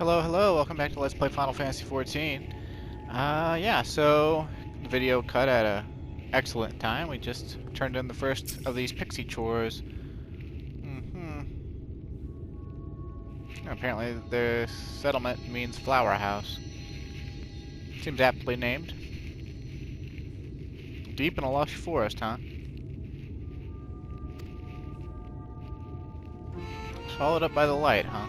Hello, hello, welcome back to Let's Play Final Fantasy XIV. Yeah, so the video cut at a excellent time. We just turned in the first of these Pixie Chores. Apparently the settlement means flower house. Seems aptly named. Deep in a lush forest, huh? Swallowed up by the light, huh?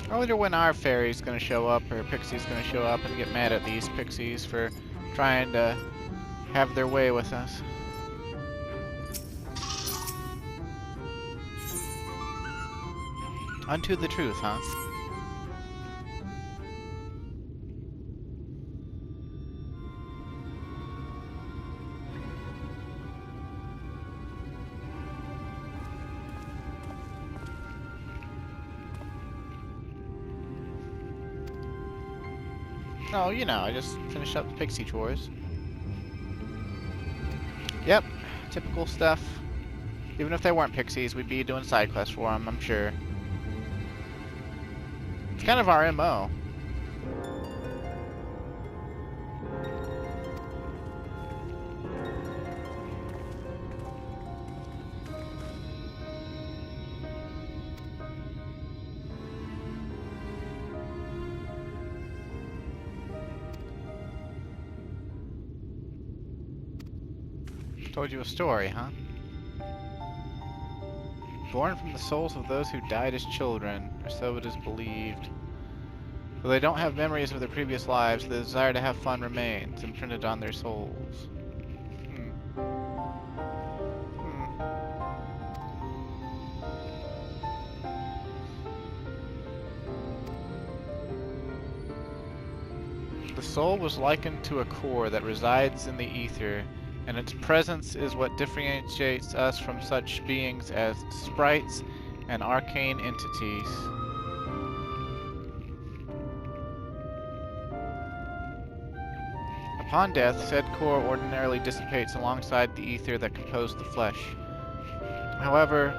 I wonder when our fairy's gonna show up, or Pixie's gonna show up and get mad at these pixies for trying to have their way with us. Unto the truth, huh? Oh, you know, I just finished up the Pixie Chores. Yep, typical stuff. Even if they weren't pixies, we'd be doing side quests for them, I'm sure. It's kind of our MO. Told you a story, huh? Born from the souls of those who died as children, or so it is believed. Though they don't have memories of their previous lives, the desire to have fun remains, imprinted on their souls. The soul was likened to a core that resides in the ether, and its presence is what differentiates us from such beings as sprites and arcane entities. Upon death, said core ordinarily dissipates alongside the ether that composed the flesh. However,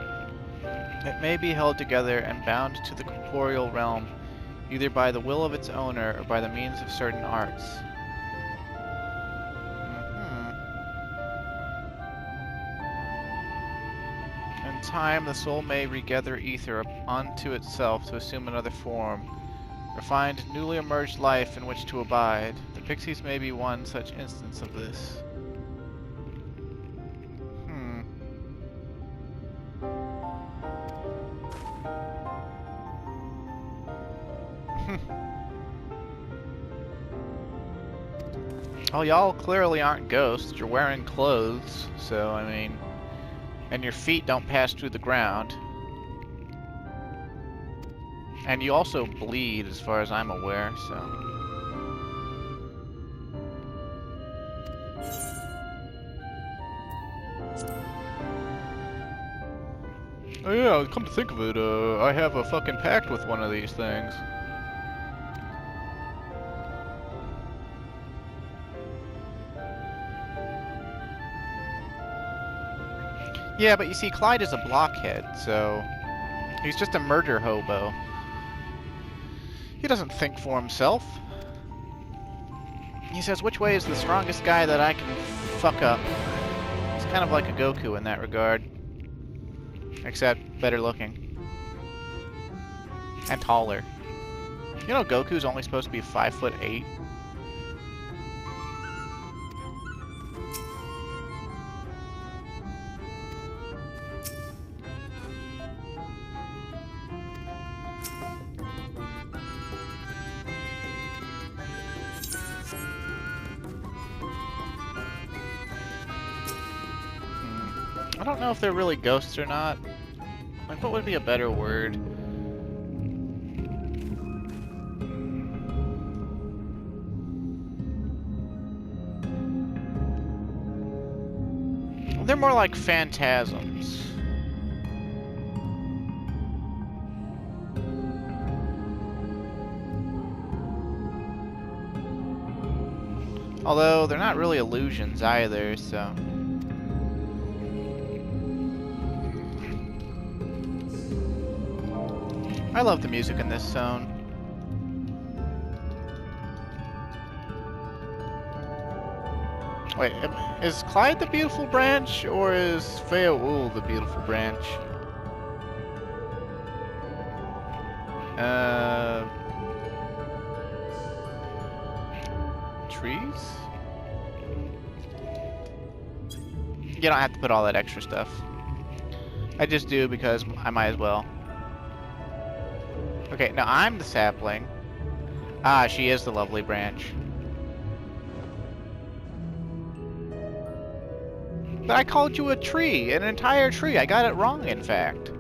it may be held together and bound to the corporeal realm, either by the will of its owner or by the means of certain arts. In time, the soul may regather ether onto itself to assume another form, or find newly emerged life in which to abide. The pixies may be one such instance of this. Well, y'all clearly aren't ghosts. You're wearing clothes, so, I mean... And your feet don't pass through the ground. And you also bleed, as far as I'm aware, so... Oh yeah, come to think of it, I have a fucking pact with one of these things. Yeah, but you see, Clyde is a blockhead, so... He's just a murder hobo. He doesn't think for himself. He says, which way is the strongest guy that I can fuck up? He's kind of like a Goku in that regard. Except better looking. And taller. You know Goku's only supposed to be 5'8". I don't know if they're really ghosts or not. Like, what would be a better word? They're more like phantasms. Although they're not really illusions either, so. I love the music in this zone. Wait, is Clyde the beautiful branch, or is Feoul the beautiful branch? Trees? You don't have to put all that extra stuff. I just do because I might as well. Okay, now I'm the sapling. Ah, she is the lovely branch. But I called you a tree, an entire tree. I got it wrong, in fact.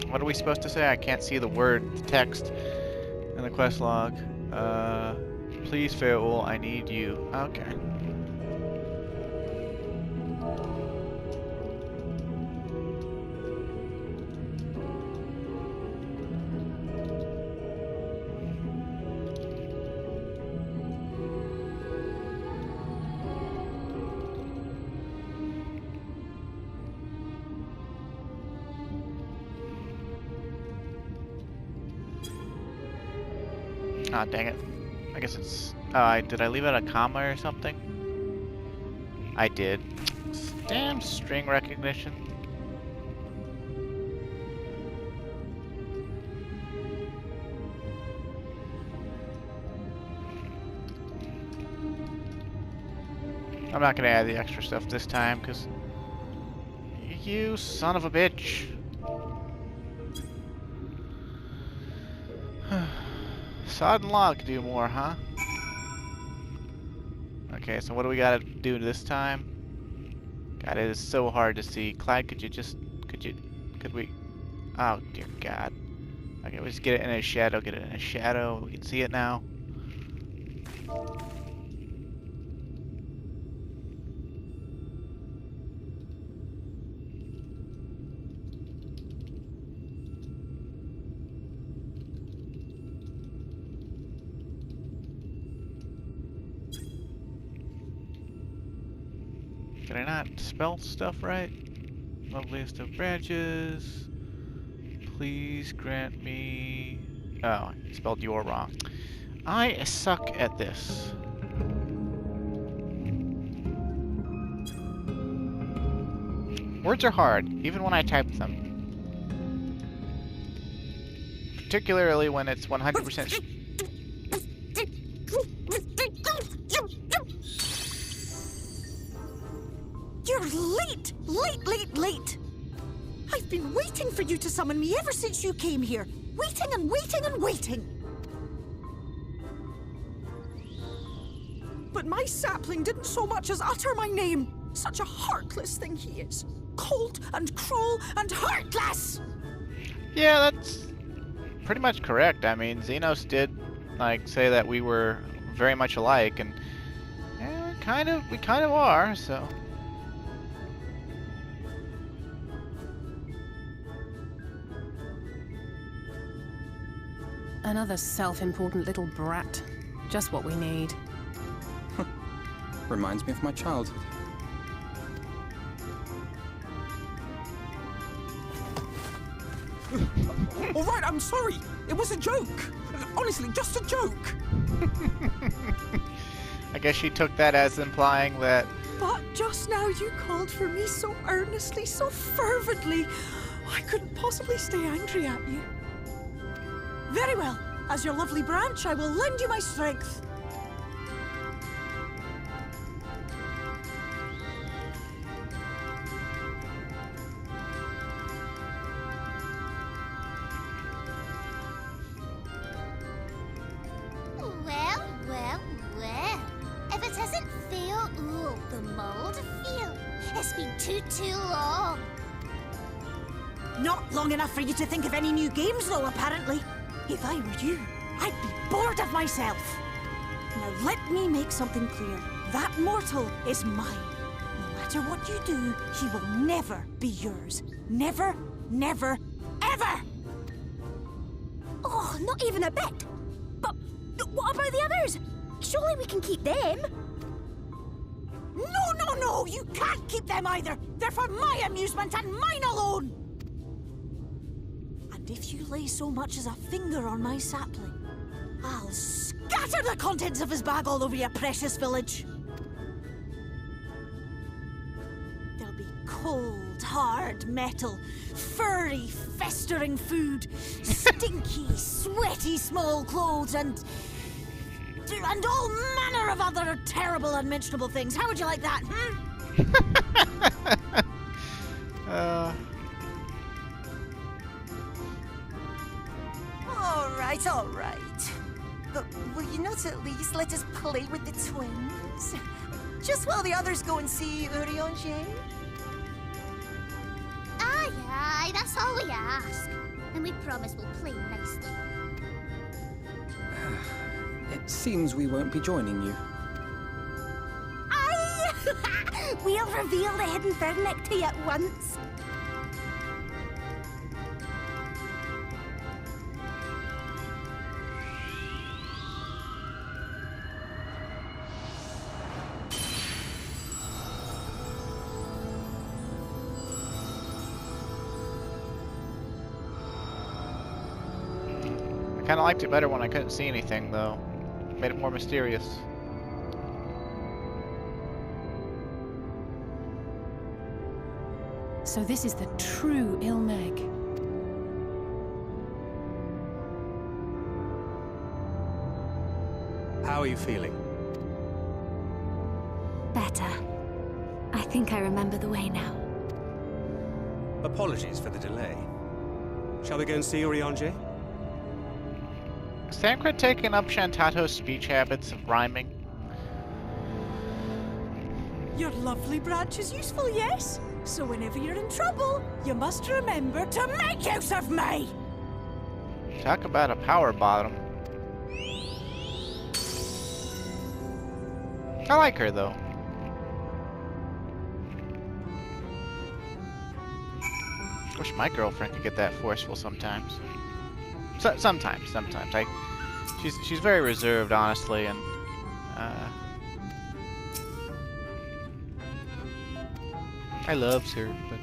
What are we supposed to say? I can't see the word, the text in the quest log. Please, Feoul, I need you. Okay. Ah, dang it. I guess it's... did I leave out a comma or something? I did. Damn string recognition. I'm not gonna add the extra stuff this time, because... You son of a bitch. Sod and log do more, huh? Okay, so what do we gotta do this time? God, it is so hard to see. Clyde, could we? Oh, dear God. Okay, we'll just get it in a shadow, get it in a shadow. We can see it now. Did I not spell stuff right? Loveliest of branches. Please grant me... Oh, I spelled your wrong. I suck at this. Words are hard, even when I type them. Particularly when it's 100%... You're late! Late! I've been waiting for you to summon me ever since you came here. Waiting and waiting and waiting. But my sapling didn't so much as utter my name. Such a heartless thing he is. Cold and cruel and heartless! Yeah, that's pretty much correct. I mean, Xenos did, like, say that we were very much alike, and yeah, we kind of are, so... Another self-important little brat. Just what we need. Reminds me of my childhood. All right, I'm sorry. It was a joke. Honestly, just a joke. I guess she took that as implying that... But just now you called for me so earnestly, so fervently. I couldn't possibly stay angry at you. Very well. As your lovely branch, I will lend you my strength. Well. If it isn't Feoul, the mold feel. It's been too long. Not long enough for you to think of any new games, though, apparently. If I were you, I'd be bored of myself. Now let me make something clear. That mortal is mine. No matter what you do, he will never be yours. Never, never, ever! Oh, not even a bit. But what about the others? Surely we can keep them. No, no, no! You can't keep them either! They're for my amusement and mine alone! And if you lay so much as a finger on my sapling, I'll scatter the contents of his bag all over your precious village. There'll be cold, hard metal, furry, festering food, stinky, sweaty small clothes, and all manner of other terrible, unmentionable things. How would you like that, All right. But will you not at least let us play with the twins? Just while the others go and see Urianger? Aye, aye, that's all we ask. And we promise we'll play nicely. It seems we won't be joining you. Aye! We'll reveal the hidden vernick to you at once. I kind of liked it better when I couldn't see anything, though. Made it more mysterious. So this is the true Il Mheg. How are you feeling? Better. I think I remember the way now. Apologies for the delay. Shall we go and see Urianger? Is Thancred taking up Shantato's speech habits of rhyming? Your lovely branch is useful, yes? So whenever you're in trouble, you must remember to make use of me! Talk about a power bottom. I like her, though. Wish my girlfriend could get that forceful sometimes. Sometimes. She's very reserved, honestly, and I loves her, but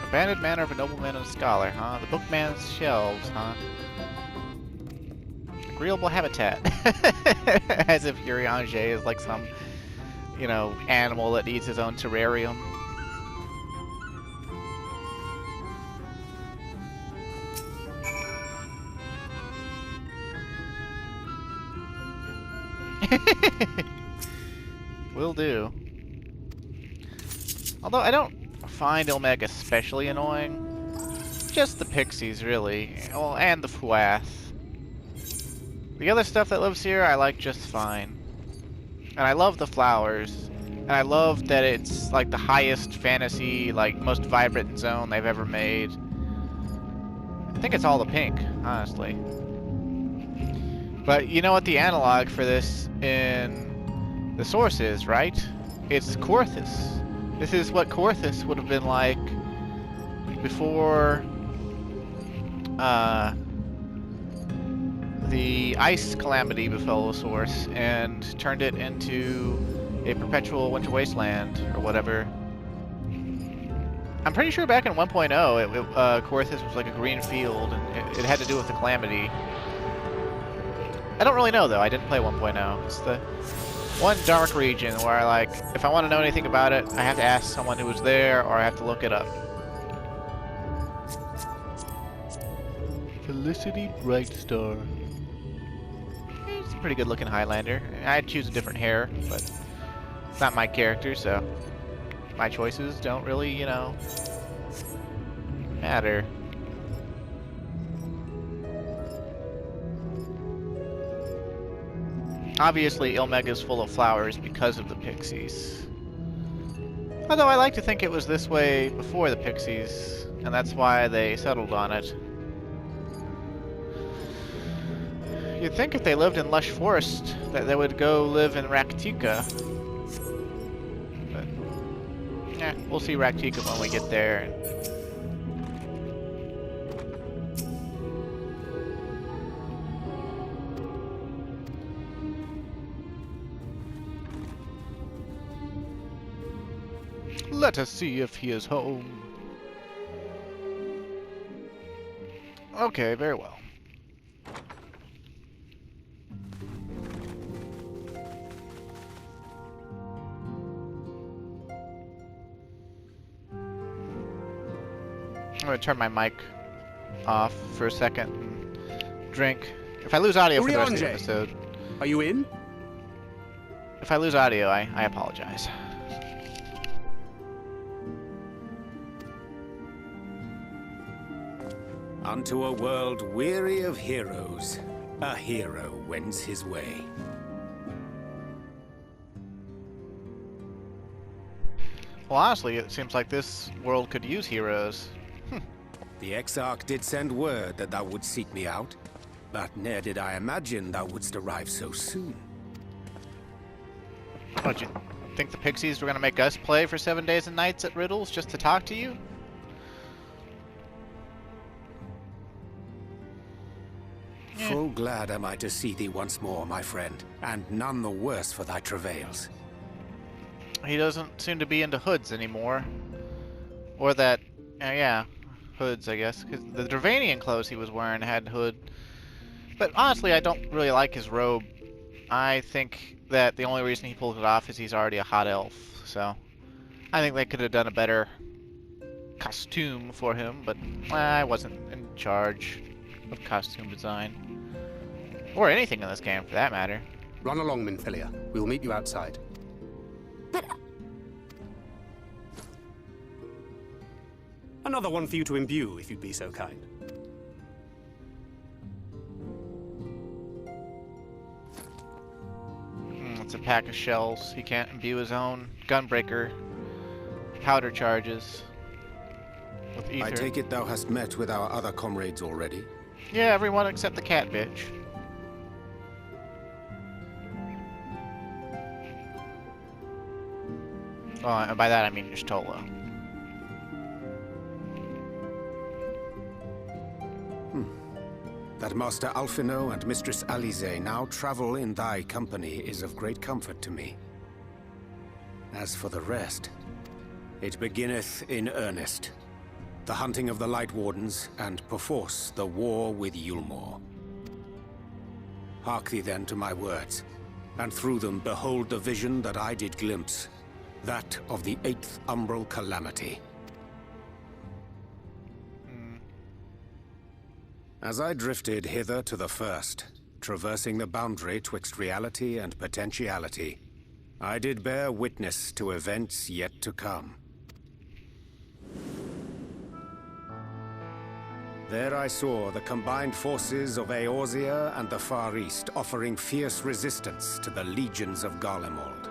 abandoned manor of a nobleman and a scholar, huh? The bookman's shelves, huh? Agreeable habitat. As if Urianger is like some, you know, animal that needs his own terrarium. Will do. Although I don't find Il Mheg especially annoying. Just the pixies, really. Well, and the Fwath. The other stuff that lives here, I like just fine. And I love the flowers. And I love that it's like the highest fantasy, like most vibrant zone they've ever made. I think it's all the pink, honestly. But you know what the analog for this in the source is, right? It's Korthus. This is what Korthus would have been like before the ice calamity befell the source and turned it into a perpetual winter wasteland or whatever. I'm pretty sure back in 1.0 Korthus was like a green field and it had to do with the calamity. I don't really know though, I didn't play 1.0. It's the one dark region where I like, if I want to know anything about it, I have to ask someone who was there or I have to look it up. Felicity Brightstar. It's a pretty good looking Highlander. I'd choose a different hair, but it's not my character, so my choices don't really, you know, matter. Obviously, Il Mheg is full of flowers because of the pixies. Although I like to think it was this way before the Pixies, and that's why they settled on it. You'd think if they lived in lush forest that they would go live in Raktika. But, yeah, we'll see Raktika when we get there. Let us see if he is home. Okay, very well. I'm gonna turn my mic off for a second and drink. If I lose audio for the rest of the episode... Are you in? If I lose audio, I apologize. Unto a world weary of heroes, a hero wends his way. Well, honestly, it seems like this world could use heroes. The Exarch did send word that thou would seek me out, but ne'er did I imagine thou wouldst arrive so soon. What, you think the Pixies were gonna make us play for 7 days and nights at Riddles just to talk to you? Full glad am I to see thee once more, my friend, and none the worse for thy travails. He doesn't seem to be into hoods anymore. Or that, yeah, hoods, I guess. 'Cause the Dravanian clothes he was wearing had hood. But honestly, I don't really like his robe. I think that the only reason he pulled it off is he's already a hot elf. So, I think they could have done a better costume for him, but I wasn't in charge of costume design. Or anything in this game, for that matter. Run along, Minfilia. We'll meet you outside. But... Another one for you to imbue, if you'd be so kind. It's a pack of shells. He can't imbue his own gunbreaker powder charges with ether. I take it thou hast met with our other comrades already? Yeah, everyone except the cat bitch. Oh, and by that I mean just Tola. That Master Alphino and Mistress Alize now travel in thy company is of great comfort to me. As for the rest, it beginneth in earnest. The hunting of the Light Wardens, and perforce the war with Yulmore. Hark thee then to my words, and through them behold the vision that I did glimpse, that of the 8th Umbral Calamity. As I drifted hither to the first, traversing the boundary twixt reality and potentiality, I did bear witness to events yet to come. There I saw the combined forces of Eorzea and the Far East offering fierce resistance to the legions of Garlemald.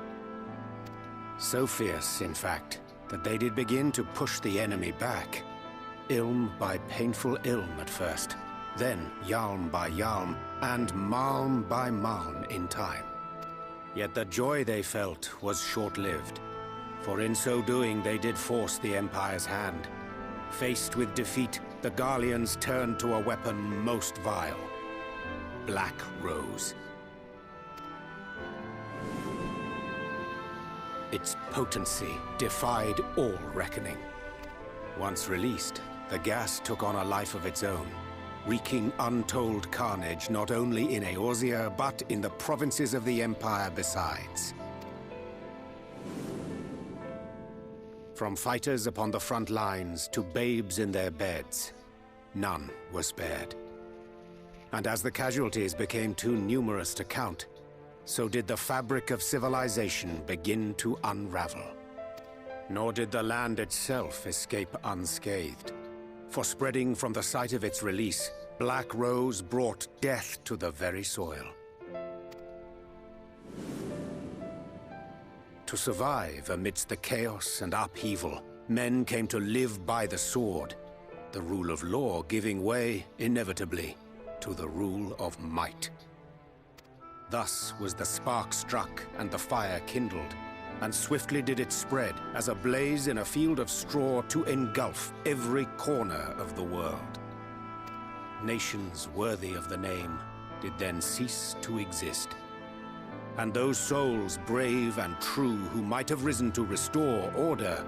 So fierce, in fact, that they did begin to push the enemy back. Ilm by painful ilm at first, then Yalm by Yalm, and Malm by Malm in time. Yet the joy they felt was short-lived, for in so doing they did force the Empire's hand. Faced with defeat, the Garleans turned to a weapon most vile: Black Rose. Its potency defied all reckoning. Once released, the gas took on a life of its own, wreaking untold carnage not only in Eorzea, but in the provinces of the Empire besides. From fighters upon the front lines to babes in their beds, none were spared. And as the casualties became too numerous to count, so did the fabric of civilization begin to unravel. Nor did the land itself escape unscathed. For spreading from the site of its release, Black Rose brought death to the very soil. To survive amidst the chaos and upheaval, men came to live by the sword, the rule of law giving way, inevitably, to the rule of might. Thus was the spark struck and the fire kindled, and swiftly did it spread as a blaze in a field of straw to engulf every corner of the world. Nations worthy of the name did then cease to exist, and those souls brave and true who might have risen to restore order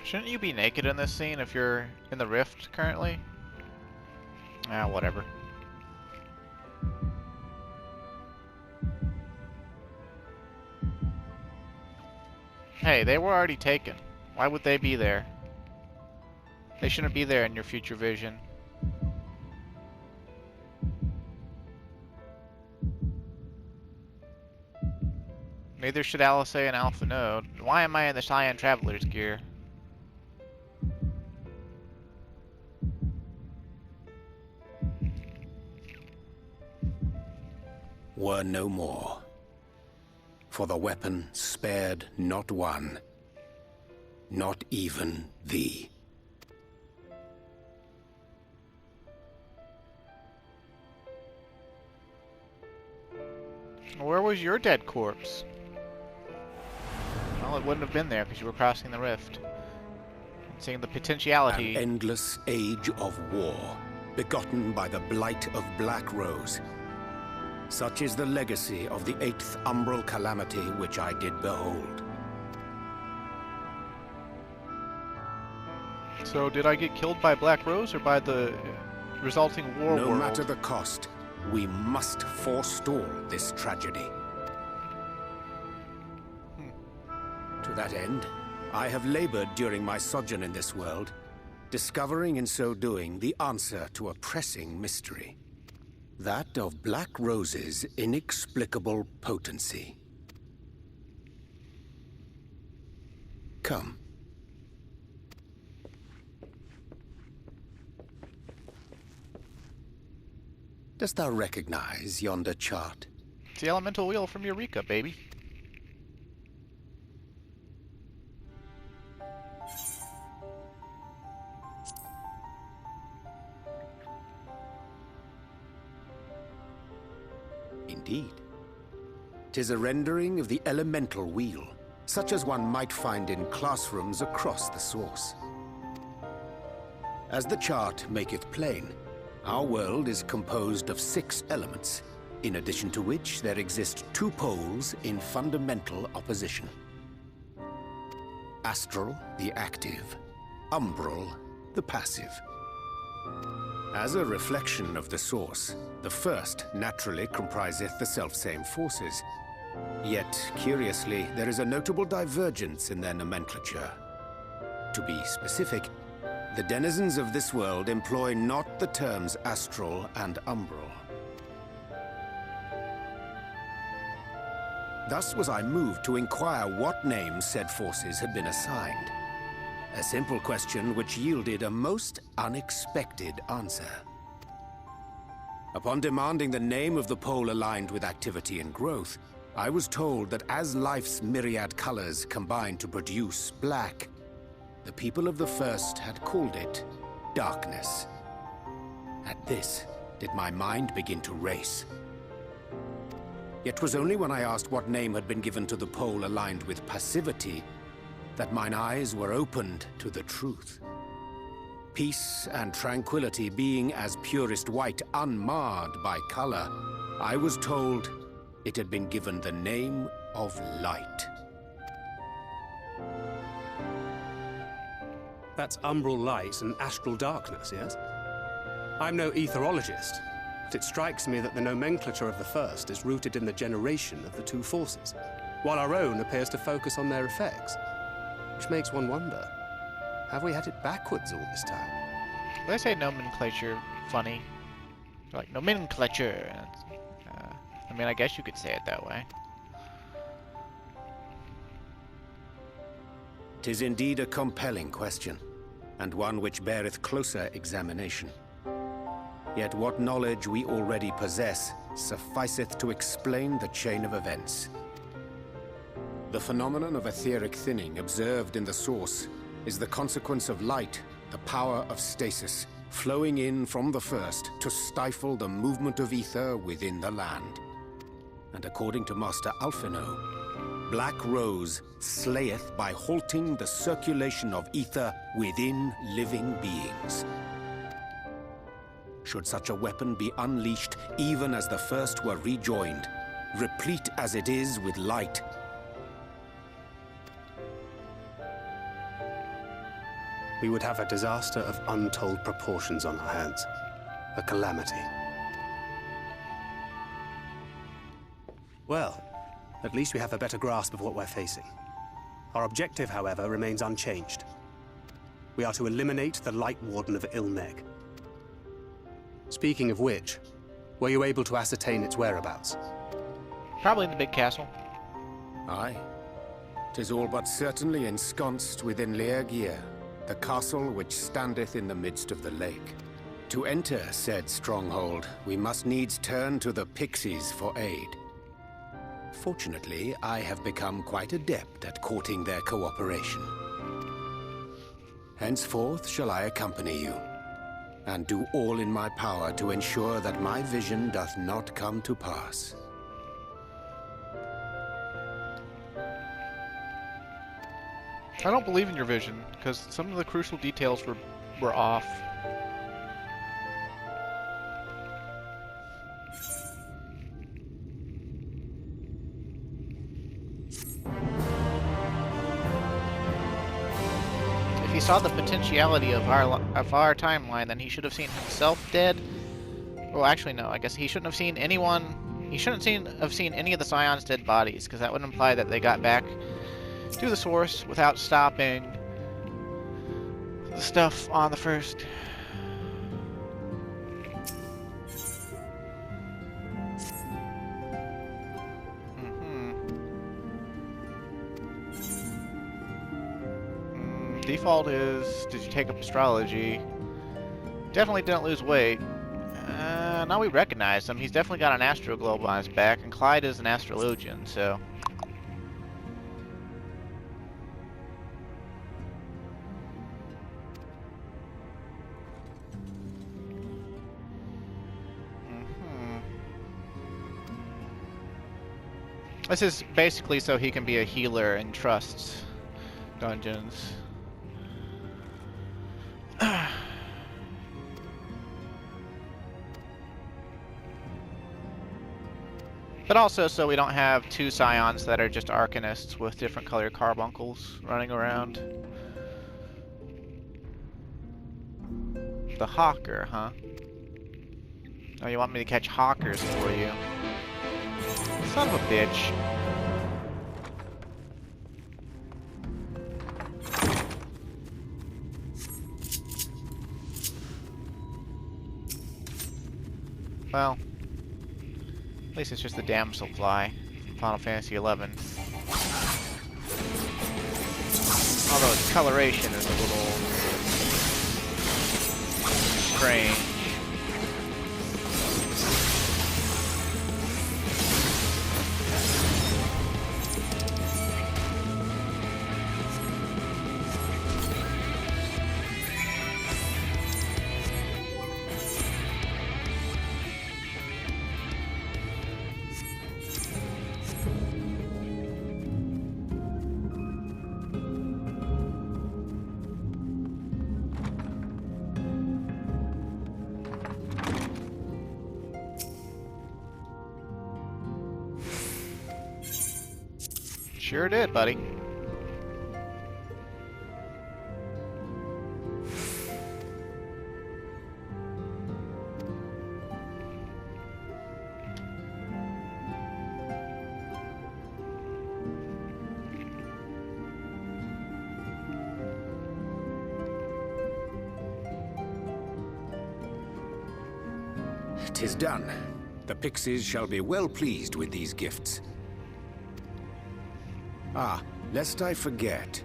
Shouldn't you be naked in this scene if you're in the rift currently? Ah, whatever. Hey, they were already taken. Why would they be there? They shouldn't be there in your future vision. Neither should Alice and Alpha Node. Why am I in the Cheyenne Traveler's gear? were no more. For the weapon spared not one, not even thee. Where was your dead corpse? Well, it wouldn't have been there because you were crossing the rift. And seeing the potentiality. An endless age of war, begotten by the blight of Black Rose. Such is the legacy of the 8th umbral calamity which I did behold. So did I get killed by Black Rose or by the resulting war No world? matter the cost, we must forestall this tragedy. To that end, I have labored during my sojourn in this world, discovering in so doing the answer to a pressing mystery. That of Black Rose's inexplicable potency. Come. Dost thou recognize yonder chart? It's the elemental wheel from Eureka, baby. Indeed. 'Tis a rendering of the elemental wheel, such as one might find in classrooms across the source. As the chart maketh plain, our world is composed of 6 elements, in addition to which there exist 2 poles in fundamental opposition. Astral, the active; umbral, the passive. As a reflection of the source, the first naturally compriseth the selfsame forces. Yet, curiously, there is a notable divergence in their nomenclature. To be specific, the denizens of this world employ not the terms astral and umbral. Thus was I moved to inquire what names said forces had been assigned. A simple question which yielded a most unexpected answer. Upon demanding the name of the pole aligned with activity and growth, I was told that as life's myriad colors combine to produce black, the people of the first had called it darkness. At this, did my mind begin to race. Yet 'twas only when I asked what name had been given to the pole aligned with passivity that mine eyes were opened to the truth. Peace and tranquility being as purest white, unmarred by color, I was told it had been given the name of light. That's umbral light and astral darkness, yes? I'm no etherologist, but it strikes me that the nomenclature of the first is rooted in the generation of the 2 forces, while our own appears to focus on their effects. Which makes one wonder, have we had it backwards all this time? They say nomenclature funny. Like, nomenclature. I mean, I guess you could say it that way. 'Tis indeed a compelling question, and one which beareth closer examination. Yet what knowledge we already possess sufficeth to explain the chain of events. The phenomenon of etheric thinning observed in the source is the consequence of light, the power of stasis, flowing in from the first to stifle the movement of ether within the land. And according to Master Alphino, Black Rose slayeth by halting the circulation of ether within living beings. Should such a weapon be unleashed even as the first were rejoined, replete as it is with light, we would have a disaster of untold proportions on our hands. A calamity. Well, at least we have a better grasp of what we're facing. Our objective, however, remains unchanged. We are to eliminate the Light Warden of Il Mheg. Speaking of which, were you able to ascertain its whereabouts? Probably in the big castle. Aye. 'Tis all but certainly ensconced within Leergear, the castle which standeth in the midst of the lake. To enter said stronghold, we must needs turn to the Pixies for aid. Fortunately, I have become quite adept at courting their cooperation. Henceforth shall I accompany you, and do all in my power to ensure that my vision doth not come to pass. I don't believe in your vision, because some of the crucial details were off. If he saw the potentiality of our timeline, then he should have seen himself dead. Well, actually, no. I guess he shouldn't have seen anyone. He shouldn't have seen any of the Scions' dead bodies, because that would imply that they got back to the source without stopping the stuff on the first. Default is, did you take up astrology? Definitely didn't lose weight. Now we recognize him. He's definitely got an astro globe on his back, and Clyde is an astrologian, so. This is basically so he can be a healer and trusts dungeons. But also so we don't have two Scions that are just Arcanists with different colored carbuncles running around. The Hawker, huh? Oh, you want me to catch Hawkers for you? Son of a bitch. Well, at least it's just the damselfly from Final Fantasy XI. Although its coloration is a little strange. Sure did, buddy. "'Tis done. The Pixies shall be well pleased with these gifts. Ah, lest I forget.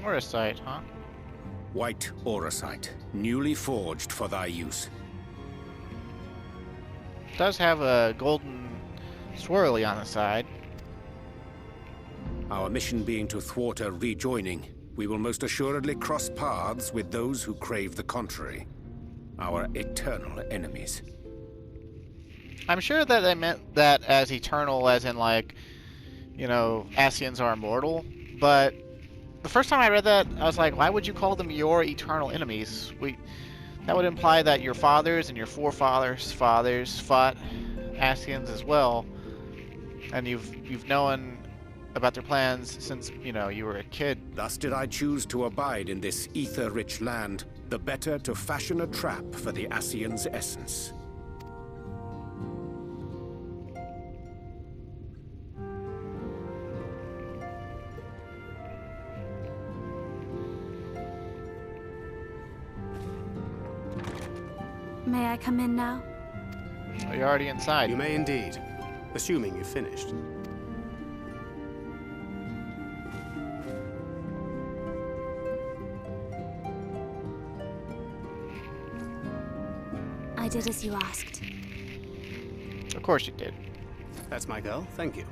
Orosite, huh? White Orosite, newly forged for thy use. Does have a golden swirly on the side. Our mission being to thwart a rejoining, we will most assuredly cross paths with those who crave the contrary. Our eternal enemies. I'm sure that they meant that as eternal, as in like, you know, Ascians are immortal. But the first time I read that, I was like, why would you call them your eternal enemies? That would imply that your fathers and your forefathers' fathers fought Ascians as well, and you've known about their plans since, you know, you were a kid. Thus did I choose to abide in this ether-rich land, the better to fashion a trap for the Ascian's essence. May I come in now? Oh, you're already inside. You may indeed, assuming you've finished. I did as you asked. Of course you did. That's my girl, thank you.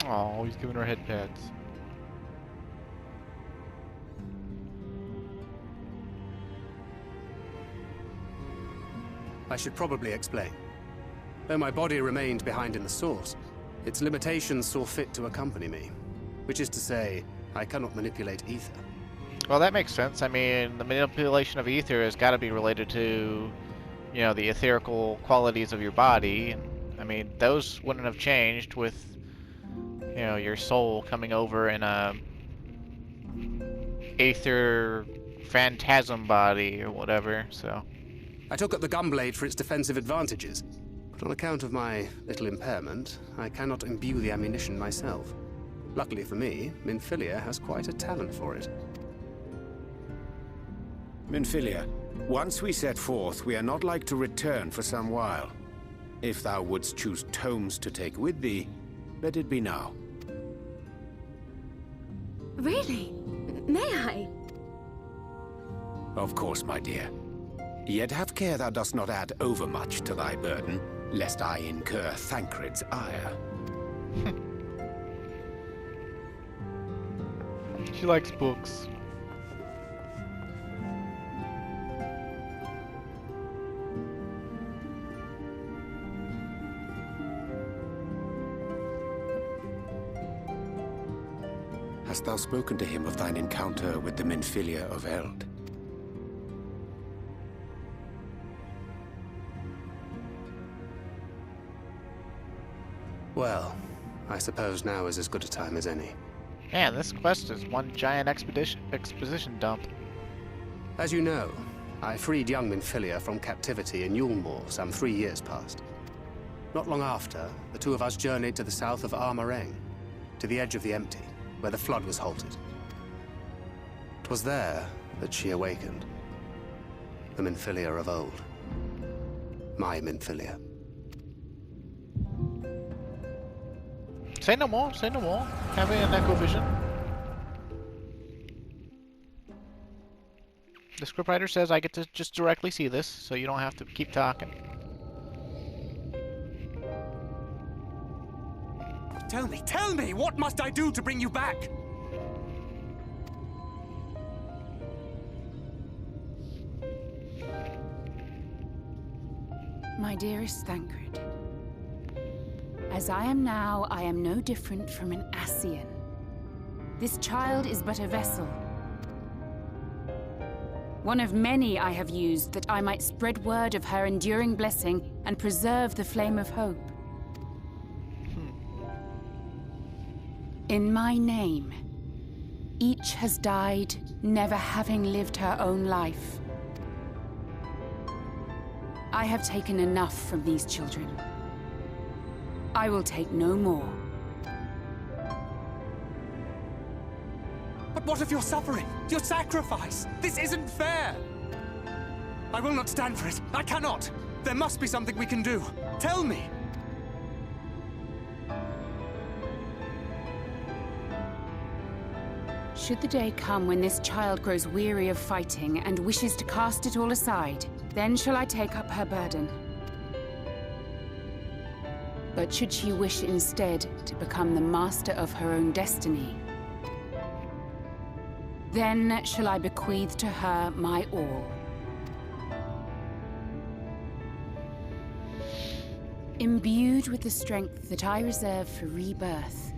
Oh, he's giving her head pats. I should probably explain. Though my body remained behind in the source, its limitations saw fit to accompany me. Which is to say, I cannot manipulate ether. Well, that makes sense. I mean, the manipulation of ether has got to be related to, you know, the etherical qualities of your body. And, I mean, those wouldn't have changed with, you know, your soul coming over in a aether phantasm body or whatever, so... I took up the gunblade for its defensive advantages, but on account of my little impairment, I cannot imbue the ammunition myself. Luckily for me, Minfilia has quite a talent for it. Minfilia, once we set forth, we are not like to return for some while. If thou wouldst choose tomes to take with thee, let it be now. Really? May I? Of course, my dear. Yet have care thou dost not add overmuch to thy burden, lest I incur Thancred's ire. She likes books. Hast thou spoken to him of thine encounter with the Minfilia of Eld? Well, I suppose now is as good a time as any. Man, this quest is one giant exposition dump. As you know, I freed young Minfilia from captivity in Yulmore some 3 years past. Not long after, the two of us journeyed to the south of Armareng, to the edge of the Empty, where the flood was halted. 'Twas there that she awakened. The Minfilia of old. My Minfilia. Say no more, say no more. Having an echo vision. The scriptwriter says I get to just directly see this, so you don't have to keep talking. Tell me, what must I do to bring you back? My dearest Thancred, as I am now, I am no different from an Ascian. This child is but a vessel. One of many I have used that I might spread word of her enduring blessing and preserve the flame of hope. In my name, each has died, never having lived her own life. I have taken enough from these children. I will take no more. But what of your suffering? Your sacrifice? This isn't fair! I will not stand for it. I cannot! There must be something we can do. Tell me! Should the day come when this child grows weary of fighting and wishes to cast it all aside, then shall I take up her burden. But should she wish instead to become the master of her own destiny, then shall I bequeath to her my all. Imbued with the strength that I reserve for rebirth,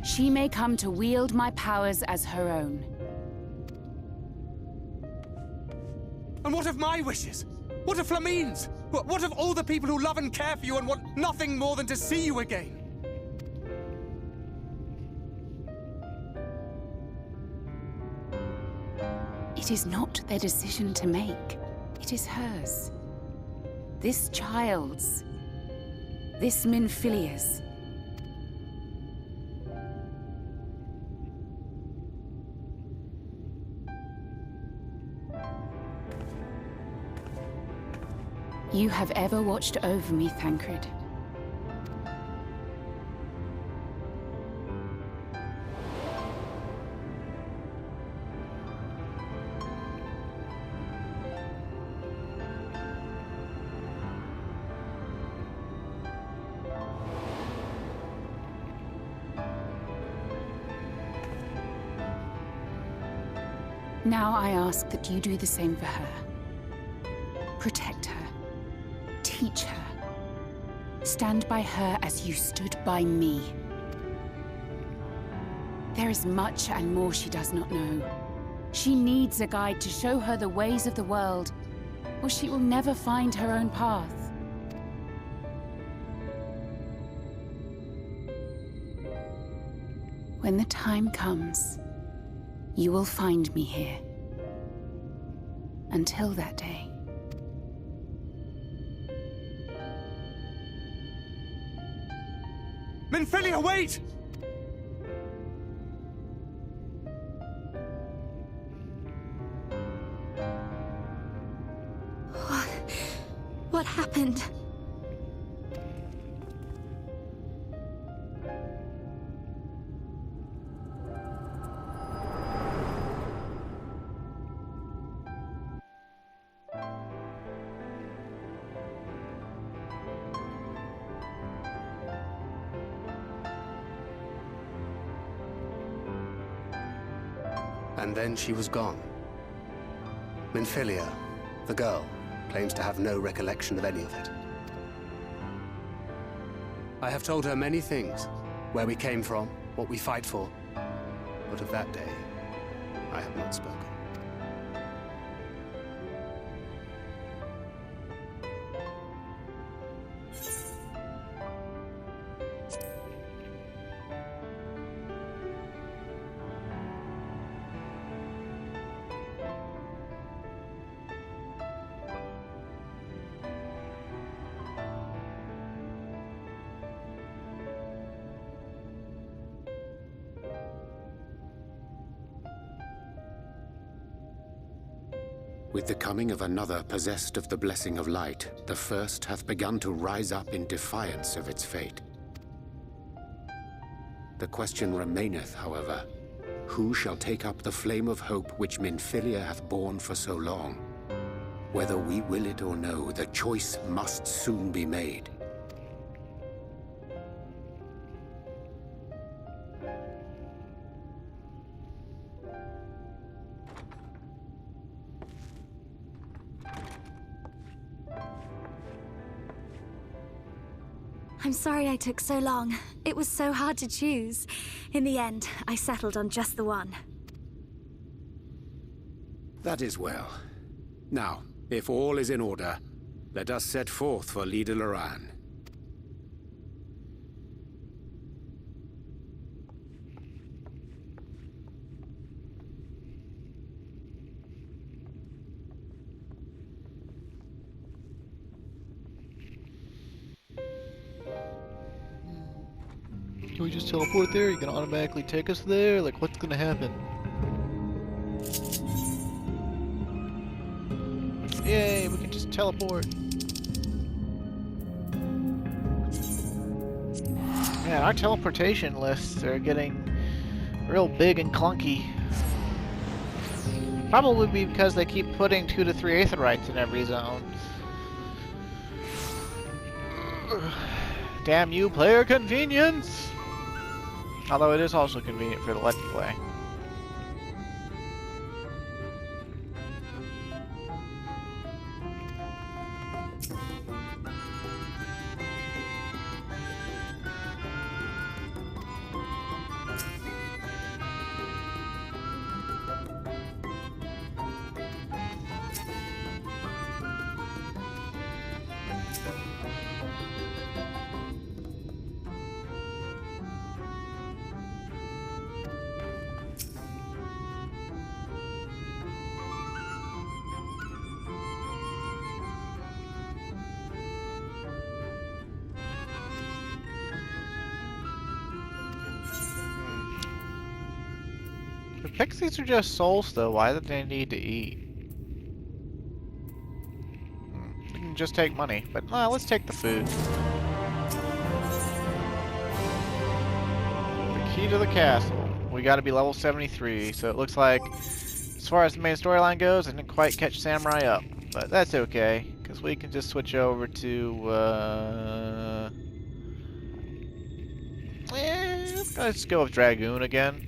she may come to wield my powers as her own. And what of my wishes? What of Flamine's? What of all the people who love and care for you and want nothing more than to see you again? It is not their decision to make. It is hers. This child's. This Minfilia's. You have ever watched over me, Thancred. Now I ask that you do the same for her. Protect her. Teach her. Stand by her as you stood by me. There is much and more she does not know. She needs a guide to show her the ways of the world, or she will never find her own path. When the time comes, you will find me here. Until that day. Minfilia, wait! What happened? And then she was gone. Minfilia, the girl, claims to have no recollection of any of it. I have told her many things. Where we came from, what we fight for. But of that day, I have not spoken. With the coming of another possessed of the blessing of light, the first hath begun to rise up in defiance of its fate. The question remaineth, however, who shall take up the flame of hope which Minfilia hath borne for so long? Whether we will it or no, the choice must soon be made. I'm sorry I took so long. It was so hard to choose. In the end, I settled on just the one. That is well. Now, if all is in order, let us set forth for Lida Loran. Can we just teleport there? You can automatically take us there? Like, what's gonna happen? Yay, we can just teleport. Man, our teleportation lists are getting real big and clunky. Probably because they keep putting 2 to 3 aetherites in every zone. Damn you, player convenience! Although it is also convenient for the Let's Play. The pixies are just souls, though. Why do they need to eat? We can just take money, but let's take the food. The key to the castle. We gotta be level 73, so it looks like, as far as the main storyline goes, I didn't quite catch Samurai up. But that's okay, because we can just switch over to, let's go with Dragoon again.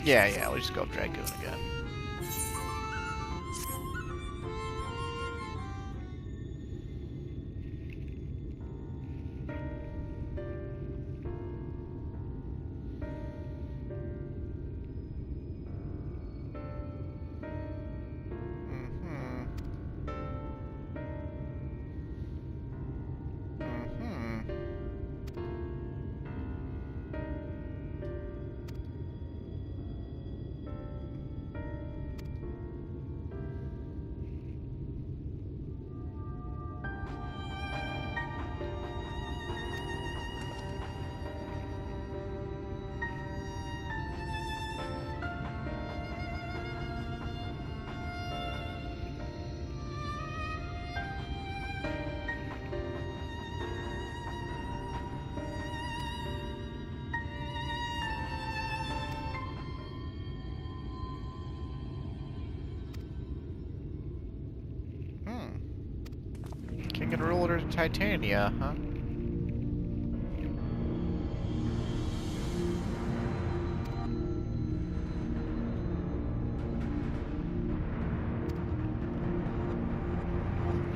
Yeah, we'll just go with Dragoon again. King and Ruler of Titania, huh?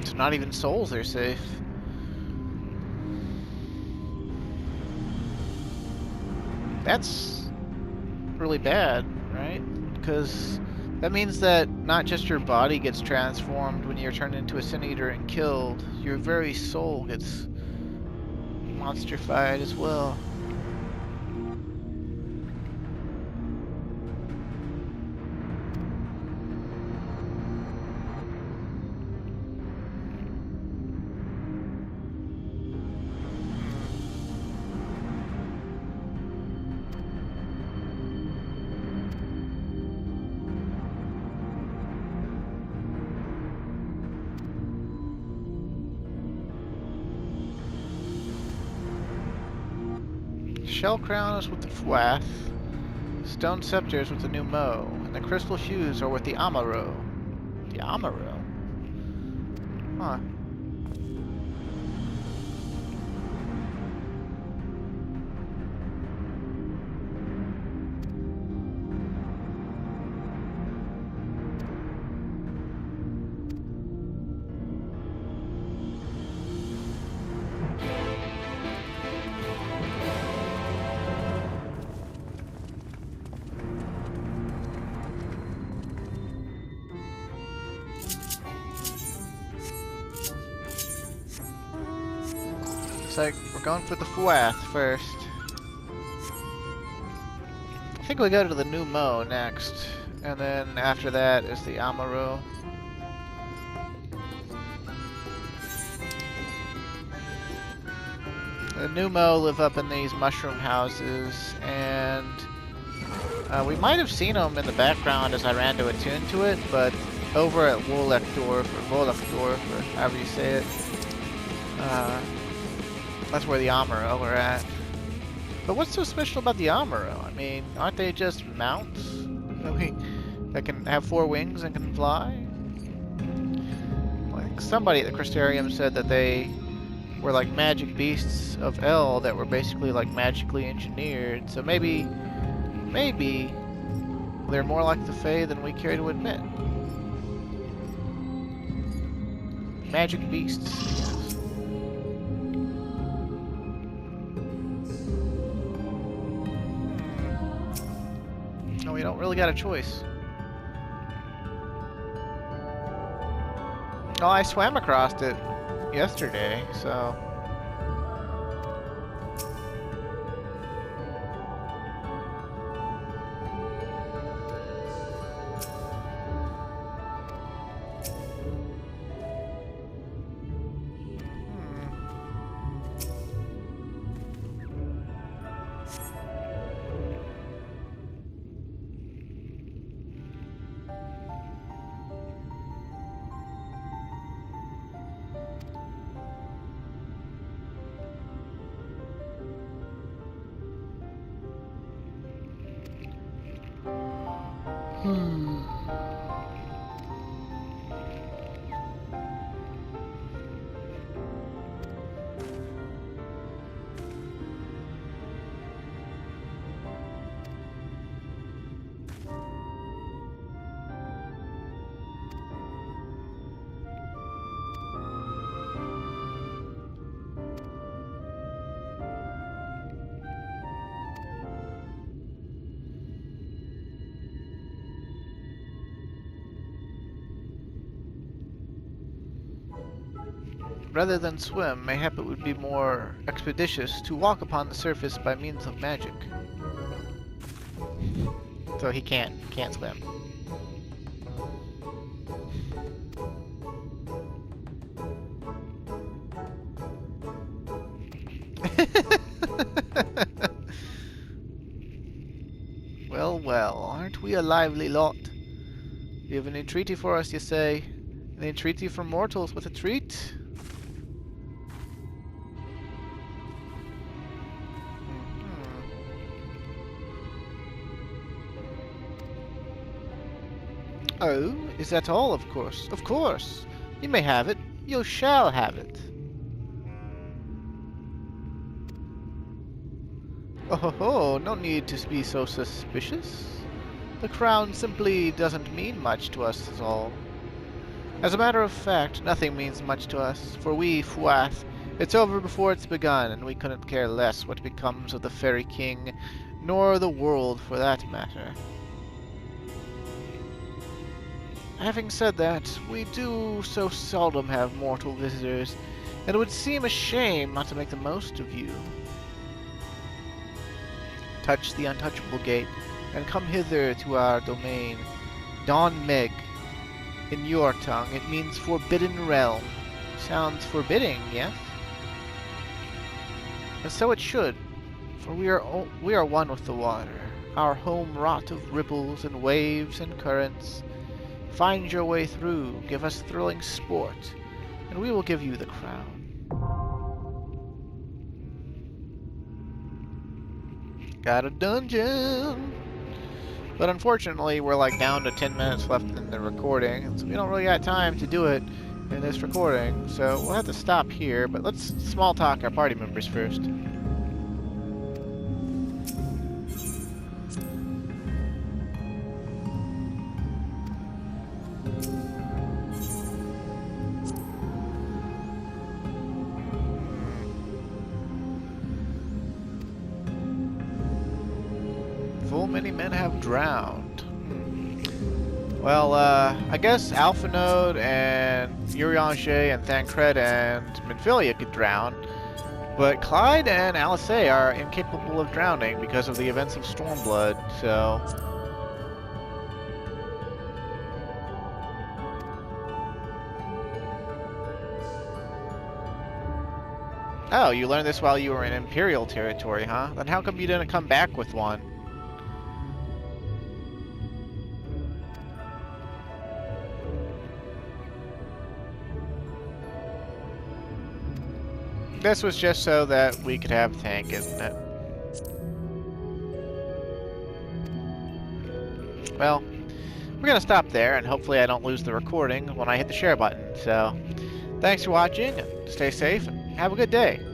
It's not even souls are safe. That's really bad, right? Because that means that not just your body gets transformed when you're turned into a Sin Eater and killed, your very soul gets monstrified as well. Shell crown is with the Fwath, stone scepters with the new Mo, and the crystal shoes are with the Amaro. The Amaro? Huh. Looks like we're going for the Fwath first. I think we go to the new Mo next, and then after that is the Amaro. The new Mo live up in these mushroom houses, and we might have seen them in the background as I ran to attune to it, but over at Wolekdorf, or however you say it, That's where the Amuro are at. But what's so special about the Amuro? I mean, aren't they just mounts that can have 4 wings and can fly? Like somebody at the Crystarium said that they were like magic beasts of El that were basically like magically engineered. So maybe they're more like the Fae than we care to admit. Magic beasts, yes. No, we don't really got a choice. Oh, I swam across it yesterday, so... Rather than swim, mayhap it would be more expeditious to walk upon the surface by means of magic. So he can't swim. Well, well, aren't we a lively lot? You have an entreaty for us, you say? An entreaty for mortals with a treat? Oh, is that all? Of course. Of course. You may have it. You shall have it. Oh ho ho, no need to be so suspicious. The crown simply doesn't mean much to us is all. As a matter of fact, nothing means much to us, for we, Fuath, it's over before it's begun, and we couldn't care less what becomes of the Fairy King, nor the world for that matter. Having said that, we do so seldom have mortal visitors, and it would seem a shame not to make the most of you. Touch the untouchable gate, and come hither to our domain. Il Mheg. In your tongue, it means forbidden realm. Sounds forbidding, yes? And so it should, for we are one with the water, our home wrought of ripples and waves and currents. Find your way through, give us thrilling sport, and we will give you the crown. Got a dungeon! But unfortunately, we're like down to 10 minutes left in the recording, so we don't really got time to do it in this recording, so we'll have to stop here, but let's small talk our party members first. Full many men have drowned. Well, I guess Alpha Node and Urianger and Thancred and Minfilia could drown, but Clyde and Alice are incapable of drowning because of the events of Stormblood, so... Oh, you learned this while you were in Imperial territory, huh? Then how come you didn't come back with one? This was just so that we could have a tank, isn't it? Well, we're gonna stop there, and hopefully I don't lose the recording when I hit the share button. So, thanks for watching, and stay safe, and have a good day.